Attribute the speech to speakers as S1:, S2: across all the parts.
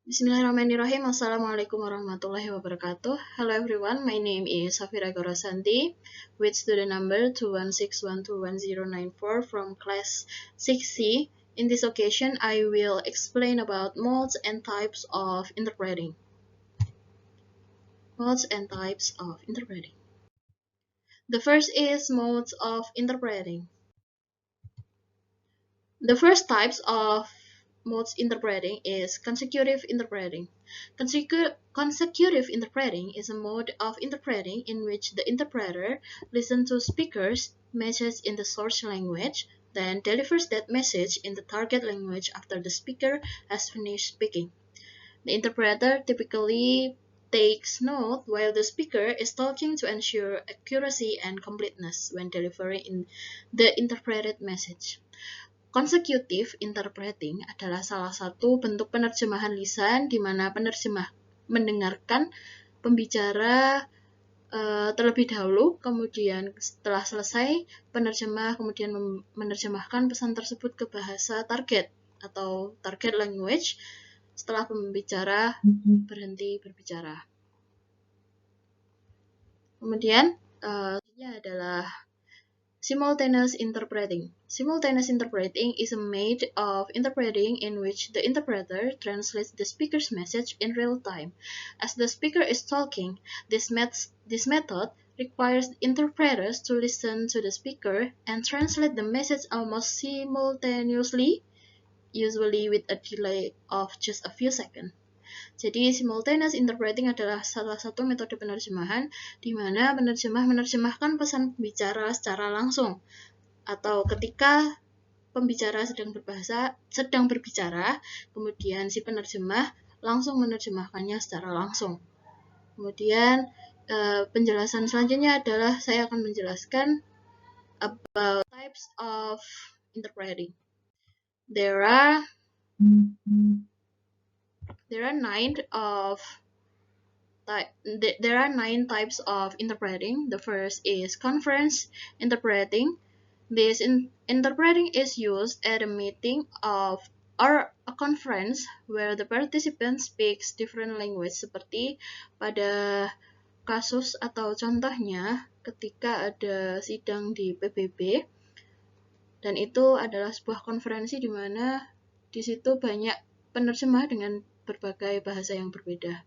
S1: Bismillahirrahmanirrahim. Assalamualaikum warahmatullahi wabarakatuh. Hello everyone, my name is Safira Gorasanti with student number 216121094 from class 6C. In this occasion, I will explain about modes and types of interpreting. Modes and types of interpreting. The first is modes of interpreting. The first types of modes interpreting is consecutive interpreting. Consecutive interpreting is a mode of interpreting in which the interpreter listens to speakers' message in the source language, then delivers that message in the target language after the speaker has finished speaking. The interpreter typically takes note while the speaker is talking to ensure accuracy and completeness when delivering the interpreted message. Consecutive interpreting adalah salah satu bentuk penerjemahan lisan di mana penerjemah mendengarkan pembicara terlebih dahulu, kemudian setelah selesai, penerjemah kemudian menerjemahkan pesan tersebut ke bahasa target atau target language setelah pembicara berhenti berbicara. Kemudian selanjutnya adalah simultaneous interpreting. Simultaneous interpreting is a mode of interpreting in which the interpreter translates the speaker's message in real time. As the speaker is talking, this method requires interpreters to listen to the speaker and translate the message almost simultaneously, usually with a delay of just a few seconds. Jadi, simultaneous interpreting adalah salah satu metode penerjemahan di mana penerjemah menerjemahkan pesan pembicara secara langsung, atau ketika pembicara sedang berbicara, kemudian si penerjemah langsung menerjemahkannya secara langsung. Kemudian penjelasan selanjutnya adalah saya akan menjelaskan about types of interpreting. There are 9 types of interpreting. The first is conference interpreting. This interpreting is used at a meeting or a conference where the participant speaks different language, seperti pada kasus atau contohnya ketika ada sidang di PBB, dan itu adalah sebuah konferensi di mana di situ banyak penerjemah dengan berbagai bahasa yang berbeda.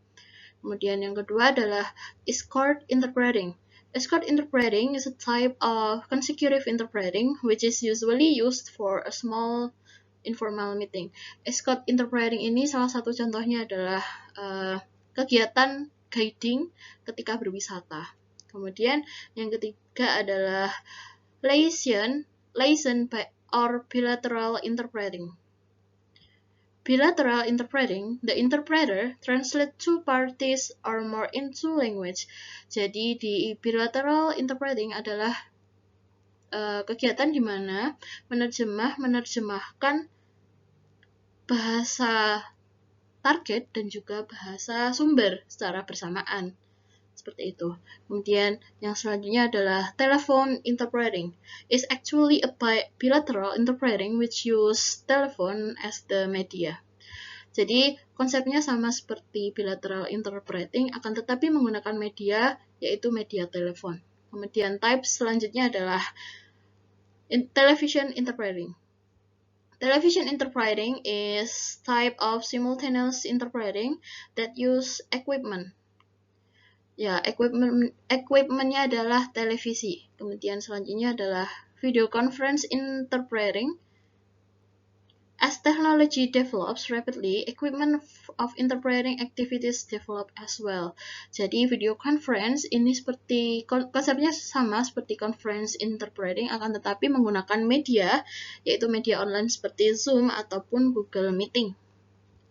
S1: Kemudian yang kedua adalah escort interpreting. Escort interpreting is a type of consecutive interpreting which is usually used for a small informal meeting. Escort interpreting ini salah satu contohnya adalah kegiatan guiding ketika berwisata. Kemudian yang ketiga adalah liaison or bilateral interpreting. Bilateral interpreting, the interpreter translates two parties or more into language. Jadi di bilateral interpreting adalah kegiatan di mana penerjemah menerjemahkan bahasa target dan juga bahasa sumber secara bersamaan. Seperti itu. Kemudian yang selanjutnya adalah telephone interpreting. It's actually a bilateral interpreting which use telephone as the media. Jadi konsepnya sama seperti bilateral interpreting, akan tetapi menggunakan media, yaitu media telepon. Kemudian type selanjutnya adalah television interpreting. Television interpreting is type of simultaneous interpreting that use equipment. Ya, equipmentnya adalah televisi. Kemudian selanjutnya adalah video conference interpreting. As technology develops rapidly, equipment of interpreting activities develop as well. Jadi video conference ini seperti konsepnya sama seperti conference interpreting, akan tetapi menggunakan media, yaitu media online seperti Zoom ataupun Google Meeting.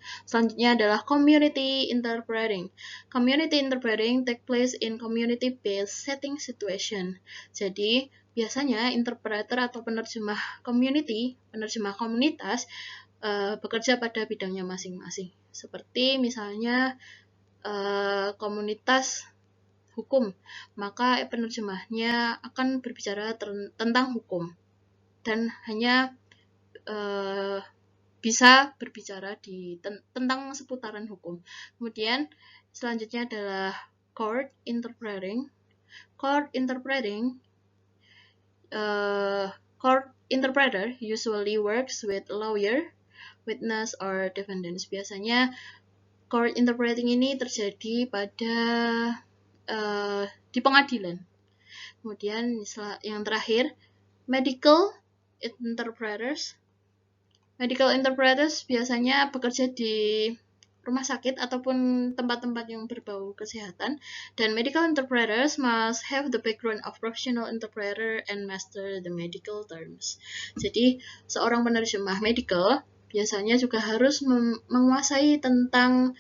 S1: Selanjutnya adalah community interpreting. Community interpreting take place in community-based setting situation. Jadi, biasanya interpreter atau penerjemah komunitas, bekerja pada bidangnya masing-masing. Seperti misalnya komunitas hukum, maka penerjemahnya akan berbicara tentang hukum dan hanya bisa berbicara tentang seputaran hukum. Kemudian selanjutnya adalah court interpreting. Court interpreter usually works with lawyer, witness, or defendants. Biasanya court interpreting ini terjadi pada di pengadilan. Kemudian yang terakhir, medical interpreters. Medical interpreters biasanya bekerja di rumah sakit ataupun tempat-tempat yang berbau kesehatan, dan medical interpreters must have the background of professional interpreter and master the medical terms. Jadi seorang penerjemah medical biasanya juga harus menguasai tentang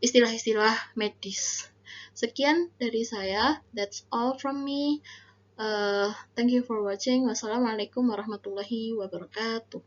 S1: istilah-istilah medis. Sekian dari saya, that's all from me. Thank you for watching. Wassalamualaikum warahmatullahi wabarakatuh.